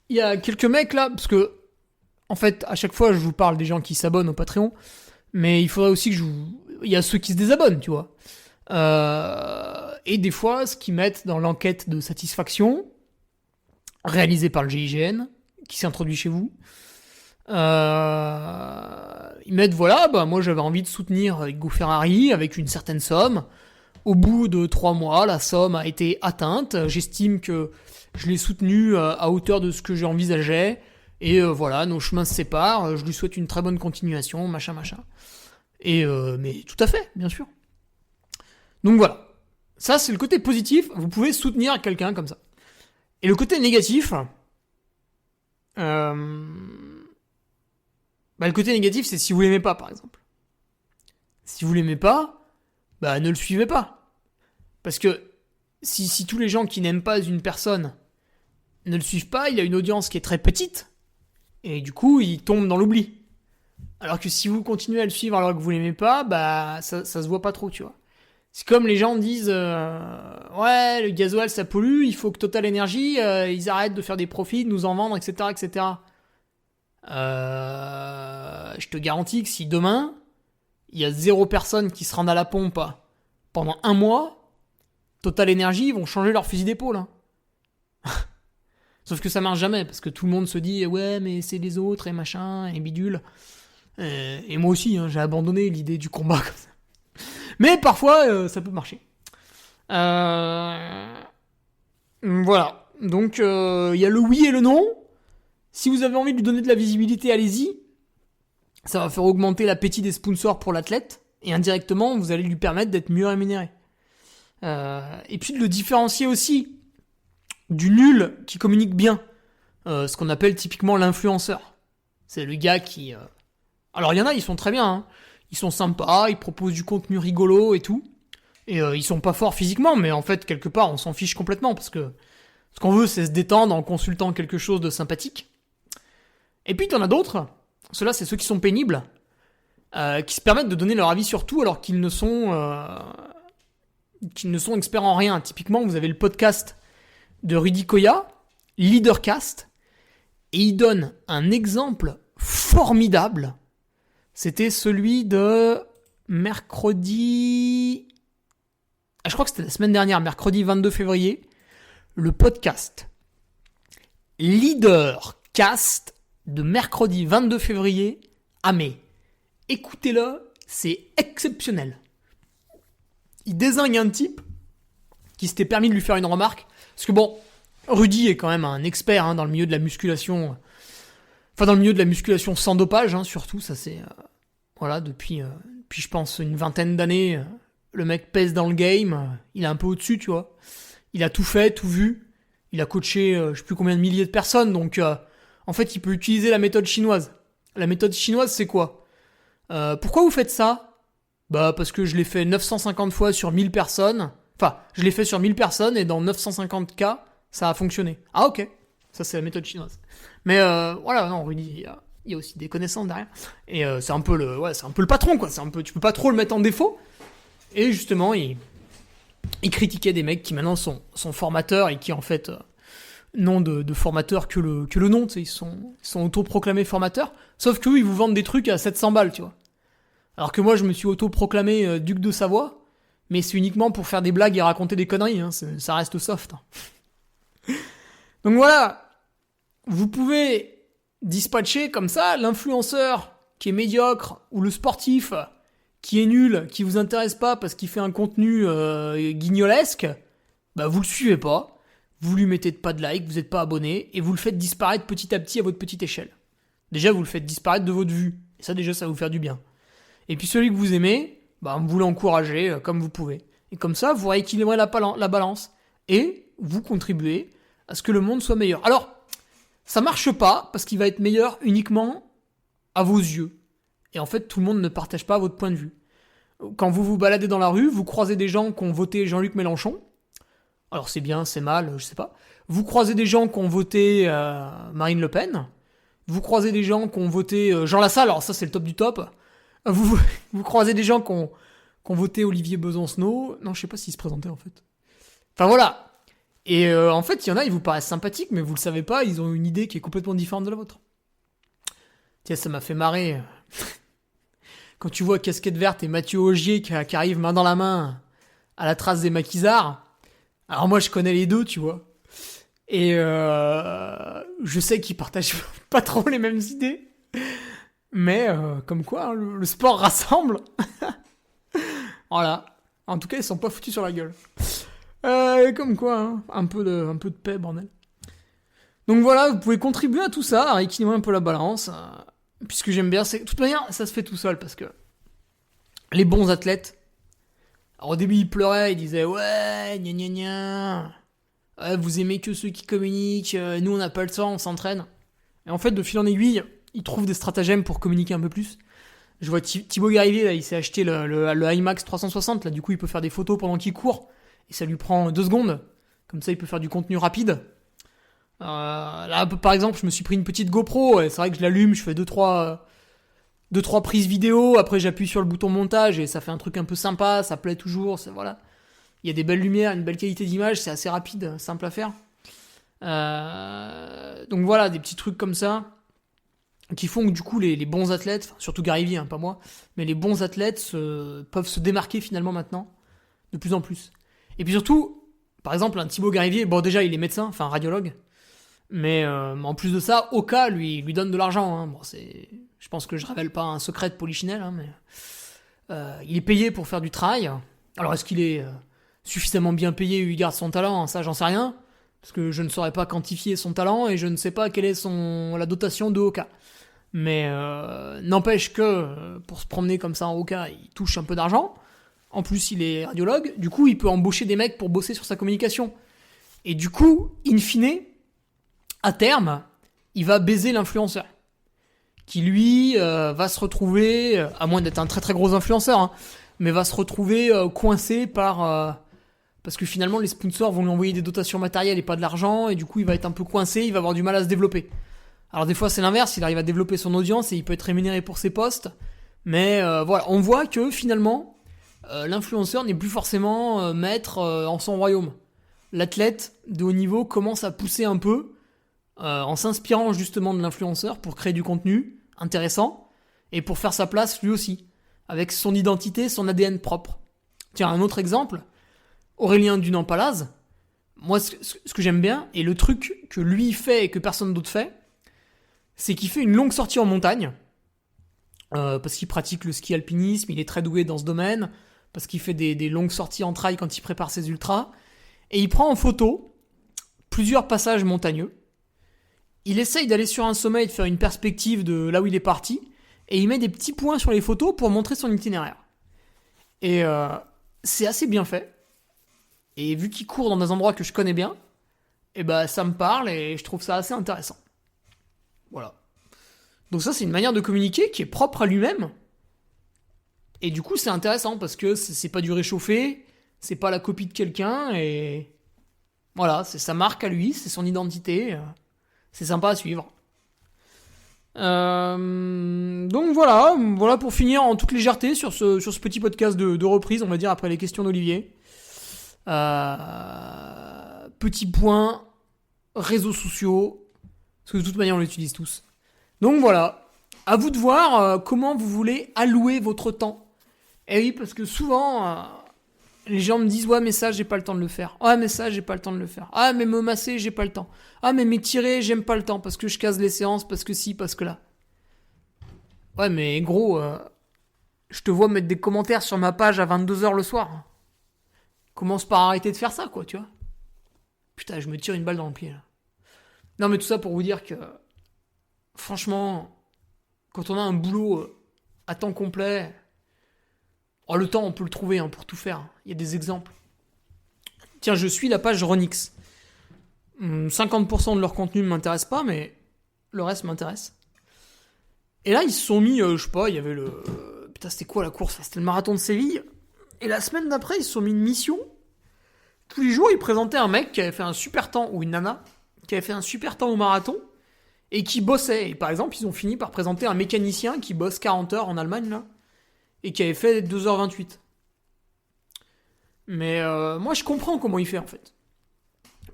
B: Il y a quelques mecs là, parce que, en fait, à chaque fois, je vous parle des gens qui s'abonnent au Patreon, mais il faudrait aussi que il y a ceux qui se désabonnent, tu vois. Et des fois, ce qu'ils mettent dans l'enquête de satisfaction, réalisé par le GIGN, qui s'est introduit chez vous, ils mettent voilà, moi j'avais envie de soutenir Hugo Ferrari avec une certaine somme. Au bout de 3 mois, la somme a été atteinte. J'estime que je l'ai soutenu à hauteur de ce que j'envisageais. Et voilà, nos chemins se séparent. Je lui souhaite une très bonne continuation, machin. Et mais tout à fait, bien sûr. Donc voilà. Ça, c'est le côté positif. Vous pouvez soutenir quelqu'un comme ça. Et le côté négatif... le côté négatif, c'est si vous l'aimez pas, par exemple. Si vous l'aimez pas, ne le suivez pas. Parce que si tous les gens qui n'aiment pas une personne ne le suivent pas, il a une audience qui est très petite, et du coup, il tombe dans l'oubli. Alors que si vous continuez à le suivre alors que vous l'aimez pas, ça se voit pas trop, tu vois. C'est comme les gens disent ouais, le gasoil ça pollue, il faut que Total Energy ils arrêtent de faire des profits, de nous en vendre, etc. Je te garantis que si demain il y a 0 personne qui se rende à la pompe pendant 1 mois, Total Energy vont changer leur fusil d'épaule. Hein. Sauf que ça marche jamais, parce que tout le monde se dit ouais mais c'est les autres et machin et bidule. Et moi aussi, j'ai abandonné l'idée du combat comme ça. Mais parfois ça peut marcher. Voilà. Donc il y a le oui et le non. Si vous avez envie de lui donner de la visibilité, allez-y. Ça va faire augmenter l'appétit des sponsors pour l'athlète. Et indirectement, vous allez lui permettre d'être mieux rémunéré. Et puis de le différencier aussi du nul qui communique bien. Ce qu'on appelle typiquement l'influenceur. C'est le gars qui... Alors il y en a, ils sont très bien. Hein. Ils sont sympas, ils proposent du contenu rigolo et tout. Et ils sont pas forts physiquement, mais en fait, quelque part, on s'en fiche complètement. Parce que ce qu'on veut, c'est se détendre en consultant quelque chose de sympathique. Et puis, t'en as d'autres. Ceux-là, c'est ceux qui sont pénibles. Qui se permettent de donner leur avis sur tout alors qu'ils ne sont experts en rien. Typiquement, vous avez le podcast de Rudy Koya, Leadercast. Et il donne un exemple formidable. C'était celui de mercredi... je crois que c'était la semaine dernière, mercredi 22 février. Le podcast Leadercast de mercredi 22 février. Ah mais, écoutez-le, c'est exceptionnel. Il désigne un type qui s'était permis de lui faire une remarque. Parce que bon, Rudy est quand même un expert dans le milieu de la musculation... Enfin, dans le milieu de la musculation sans dopage, surtout, ça c'est... voilà, depuis je pense une vingtaine d'années, le mec pèse dans le game, il est un peu au-dessus, tu vois. Il a tout fait, tout vu, il a coaché je sais plus combien de milliers de personnes, donc en fait il peut utiliser la méthode chinoise. La méthode chinoise c'est quoi ? Pourquoi vous faites ça ? Parce que je l'ai fait 950 fois sur 1000 personnes, enfin, je l'ai fait sur 1000 personnes et dans 950 cas, ça a fonctionné. Ah ok, ça c'est la méthode chinoise. Mais voilà, non, Rudy, il y a aussi des connaissances derrière. Et c'est un peu le patron, quoi. Tu peux pas trop le mettre en défaut. Et justement, il critiquait des mecs qui maintenant sont formateurs et qui en fait n'ont de formateurs que le nom. Tu sais, ils sont autoproclamés formateurs. Sauf qu'eux, ils vous vendent des trucs à 700 balles, tu vois. Alors que moi, je me suis autoproclamé duc de Savoie, mais c'est uniquement pour faire des blagues et raconter des conneries. Ça reste soft. Donc voilà. Vous pouvez dispatcher comme ça l'influenceur qui est médiocre ou le sportif qui est nul, qui vous intéresse pas parce qu'il fait un contenu guignolesque, vous le suivez pas, vous lui mettez pas de like, vous êtes pas abonné et vous le faites disparaître petit à petit à votre petite échelle. Déjà vous le faites disparaître de votre vue et ça déjà ça va vous faire du bien. Et puis celui que vous aimez, vous l'encouragez comme vous pouvez. Et comme ça vous rééquilibrez la balance et vous contribuez à ce que le monde soit meilleur. Alors ça marche pas parce qu'il va être meilleur uniquement à vos yeux. Et en fait, tout le monde ne partage pas votre point de vue. Quand vous vous baladez dans la rue, vous croisez des gens qui ont voté Jean-Luc Mélenchon. Alors c'est bien, c'est mal, je sais pas. Vous croisez des gens qui ont voté Marine Le Pen. Vous croisez des gens qui ont voté Jean Lassalle. Alors ça, c'est le top du top. Vous croisez des gens qui ont voté Olivier Besancenot. Non, je sais pas s'il se présentait en fait. Enfin voilà. Et en fait, il y en a, ils vous paraissent sympathiques, mais vous le savez pas, ils ont une idée qui est complètement différente de la vôtre. Tiens, ça m'a fait marrer. Quand tu vois Casquette Verte et Mathieu Augier qui arrivent main dans la main à la trace des maquisards. Alors moi, je connais les deux, tu vois. Et je sais qu'ils partagent pas trop les mêmes idées. Mais comme quoi, hein, le sport rassemble. Voilà. En tout cas, ils sont pas foutus sur la gueule. Comme quoi, hein, un peu de paix, bordel. Donc voilà, vous pouvez contribuer à tout ça, à équilibrer un peu la balance. Puisque j'aime bien, de toute manière, ça se fait tout seul, parce que les bons athlètes, alors au début ils pleuraient, ils disaient ouais, gna gna gna, ouais, vous aimez que ceux qui communiquent, nous on n'a pas le temps, on s'entraîne. Et en fait, de fil en aiguille, ils trouvent des stratagèmes pour communiquer un peu plus. Je vois Thibaut Garivier, là, il s'est acheté le IMAX 360, là, du coup il peut faire des photos pendant qu'il court, et ça lui prend 2 secondes. Comme ça il peut faire du contenu rapide. Là, par exemple, je me suis pris une petite GoPro, et c'est vrai que je l'allume, je fais 2-3 prises vidéo, après j'appuie sur le bouton montage, et ça fait un truc un peu sympa, ça plaît toujours, voilà. Il y a des belles lumières, une belle qualité d'image, c'est assez rapide, simple à faire. Donc voilà, des petits trucs comme ça, qui font que du coup les bons athlètes, surtout Garivier, hein, pas moi, mais les bons athlètes peuvent se démarquer finalement maintenant, de plus en plus. Et puis surtout, par exemple, un Thibaut Garivier, bon déjà il est médecin, enfin radiologue, mais en plus de ça, Oka lui donne de l'argent. Hein. Bon, je pense que je révèle pas un secret de Polichinelle, hein, mais il est payé pour faire du travail. Alors est-ce qu'il est suffisamment bien payé eu égard à son talent, hein, ça j'en sais rien, parce que je ne saurais pas quantifier son talent et je ne sais pas quelle est la dotation de Oka. Mais n'empêche que pour se promener comme ça en Oka, il touche un peu d'argent. En plus, il est radiologue, du coup, il peut embaucher des mecs pour bosser sur sa communication. Et du coup, in fine, à terme, il va baiser l'influenceur. Qui lui va se retrouver, à moins d'être un très très gros influenceur, hein, mais va se retrouver coincé parce que finalement les sponsors vont lui envoyer des dotations matérielles et pas de l'argent, et du coup il va être un peu coincé, il va avoir du mal à se développer. Alors des fois c'est l'inverse, il arrive à développer son audience et il peut être rémunéré pour ses posts, mais voilà, on voit que finalement l'influenceur n'est plus forcément maître en son royaume. L'athlète de haut niveau commence à pousser un peu, en s'inspirant justement de l'influenceur pour créer du contenu intéressant et pour faire sa place lui aussi, avec son identité, son ADN propre. Tiens, un autre exemple, Aurélien Dunant-Palaz, moi ce que j'aime bien, et le truc que lui fait et que personne d'autre fait, c'est qu'il fait une longue sortie en montagne, parce qu'il pratique le ski alpinisme, il est très doué dans ce domaine, parce qu'il fait des longues sorties en trail quand il prépare ses ultras, et il prend en photo plusieurs passages montagneux. Il essaye d'aller sur un sommet et de faire une perspective de là où il est parti, et il met des petits points sur les photos pour montrer son itinéraire. Et c'est assez bien fait. Et vu qu'il court dans des endroits que je connais bien, et ben ça me parle et je trouve ça assez intéressant. Voilà. Donc ça, c'est une manière de communiquer qui est propre à lui-même. Et du coup, c'est intéressant parce que c'est pas du réchauffé, c'est pas la copie de quelqu'un, et voilà, c'est sa marque à lui, c'est son identité. C'est sympa à suivre. Donc voilà pour finir en toute légèreté sur ce petit podcast de reprise, on va dire, après les questions d'Olivier. Petit point, réseaux sociaux, parce que de toute manière on les utilise tous. Donc voilà, à vous de voir comment vous voulez allouer votre temps. Et oui, parce que souvent, les gens me disent « Ouais, mais ça, j'ai pas le temps de le faire. Ah, mais ça, j'ai pas le temps de le faire. Ah, mais me masser, j'ai pas le temps. Ah, mais m'étirer, j'aime pas le temps parce que je casse les séances, parce que si, parce que là. » Ouais, mais gros, je te vois mettre des commentaires sur ma page à 22h le soir. Commence par arrêter de faire ça, quoi, tu vois. Putain, je me tire une balle dans le pied, là. Non, mais tout ça pour vous dire que, franchement, quand on a un boulot à temps complet, le temps, on peut le trouver hein, pour tout faire. Il y a des exemples. Tiens, je suis la page Ronix. 50% de leur contenu ne m'intéresse pas, mais le reste m'intéresse. Et là, ils se sont mis, je sais pas, il y avait putain, c'était quoi la course ? C'était le marathon de Séville. Et la semaine d'après, ils se sont mis une mission. Tous les jours, ils présentaient un mec qui avait fait un super temps, ou une nana, qui avait fait un super temps au marathon, et qui bossait. Et par exemple, ils ont fini par présenter un mécanicien qui bosse 40 heures en Allemagne, là, et qui avait fait 2h28. Mais moi, je comprends comment il fait, en fait.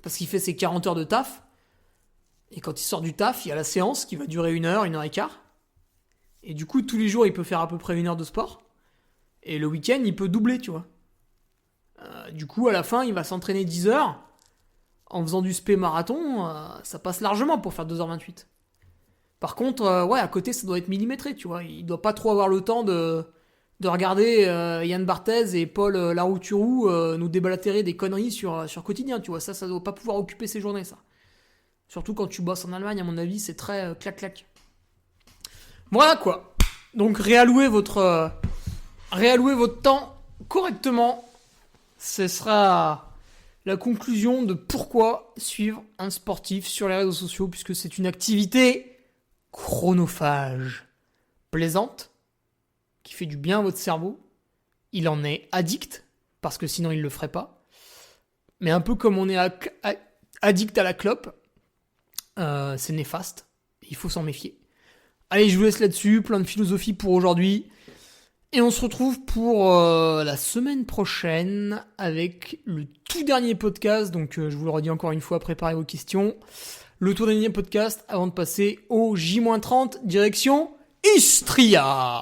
B: Parce qu'il fait ses 40 heures de taf, et quand il sort du taf, il y a la séance qui va durer 1h, 1h15. Et du coup, tous les jours, il peut faire à peu près 1 heure de sport. Et le week-end, il peut doubler, tu vois. Du coup, à la fin, il va s'entraîner 10 heures. En faisant du spé marathon, ça passe largement pour faire 2h28. Par contre, à côté, ça doit être millimétré, tu vois. Il doit pas trop avoir le temps de regarder Yann Barthès et Paul Larouturou nous déblatérer des conneries sur Quotidien, tu vois. Ça doit pas pouvoir occuper ses journées, ça. Surtout quand tu bosses en Allemagne, à mon avis, c'est très clac-clac. Voilà, quoi. Donc, réallouez votre temps correctement. Ce sera la conclusion de pourquoi suivre un sportif sur les réseaux sociaux, puisque c'est une activité chronophage, plaisante, qui fait du bien à votre cerveau. Il en est addict, parce que sinon il le ferait pas. Mais un peu comme on est addict à la clope, c'est néfaste. Il faut s'en méfier. Allez, je vous laisse là-dessus, plein de philosophie pour aujourd'hui. Et on se retrouve pour la semaine prochaine avec le tout dernier podcast. Donc je vous le redis encore une fois, préparez vos questions. Le tout dernier podcast avant de passer au J-30 direction Istria.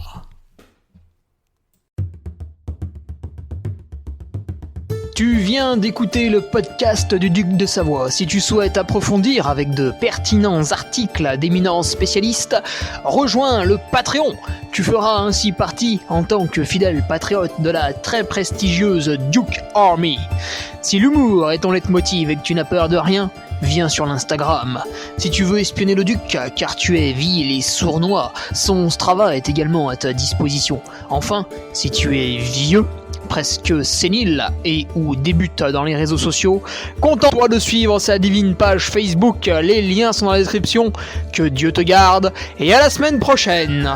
B: Tu viens d'écouter le podcast du Duc de Savoie. Si tu souhaites approfondir avec de pertinents articles d'éminents spécialistes, rejoins le Patreon. Tu feras ainsi partie en tant que fidèle patriote de la très prestigieuse Duke Army. Si l'humour est ton leitmotiv et que tu n'as peur de rien, viens sur l'Instagram. Si tu veux espionner le Duc, car tu es vil et sournois, son Strava est également à ta disposition. Enfin, si tu es vieux, presque sénile et ou débute dans les réseaux sociaux, contente-toi de suivre sa divine page Facebook, les liens sont dans la description. Que Dieu te garde et à la semaine prochaine.